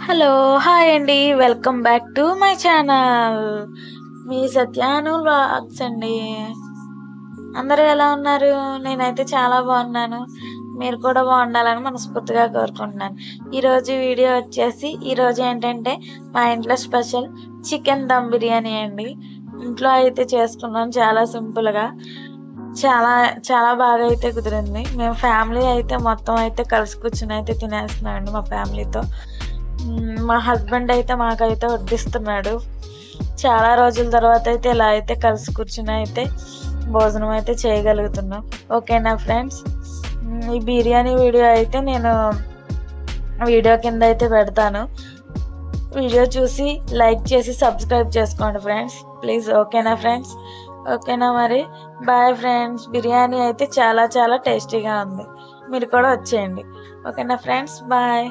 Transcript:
Hello! Hi అండి. Welcome back to my channel. మీ సత్యాను వ్లాగ్స్ అండి. అందరూ ఎలా ఉన్నారు? నేనైతే చాలా బాగున్నాను. మీరు కూడా బాగుండాలని మనస్ఫూర్తిగా కోరుకుంటున్నాను. ఈరోజు వీడియో వచ్చేసి ఈరోజు ఏంటంటే మా ఇంట్లో స్పెషల్ చికెన్ దమ్ బిర్యానీ అండి. ఇంట్లో అయితే చేసుకున్నాం చాలా సింపుల్‌గా. చాలా చాలా బాగా అయితే కుదిరింది. మేము ఫ్యామిలీ అయితే మొత్తం అయితే కలిసి కూర్చొని అయితే తినేస్తున్నామండి మా ఫ్యామిలీతో. మా హస్బెండ్ అయితే మాకైతే వడ్డిస్తున్నాడు. చాలా రోజుల తర్వాత అయితే ఇలా అయితే కలిసి కూర్చొని అయితే భోజనం అయితే చేయగలుగుతున్నాం. ఓకేనా ఫ్రెండ్స్? ఈ బిర్యానీ వీడియో అయితే నేను వీడియో కింద అయితే పెడతాను. వీడియో చూసి లైక్ చేసి సబ్స్క్రైబ్ చేసుకోండి ఫ్రెండ్స్. ప్లీజ్ ఓకేనా ఫ్రెండ్స్? ఓకేనా మరి? Bye friends. బిర్యానీ అయితే చాలా చాలా టేస్టీగా ఉంది. మీరు కూడా వచ్చేయండి. ఓకేనా ఫ్రెండ్స్? బాయ్.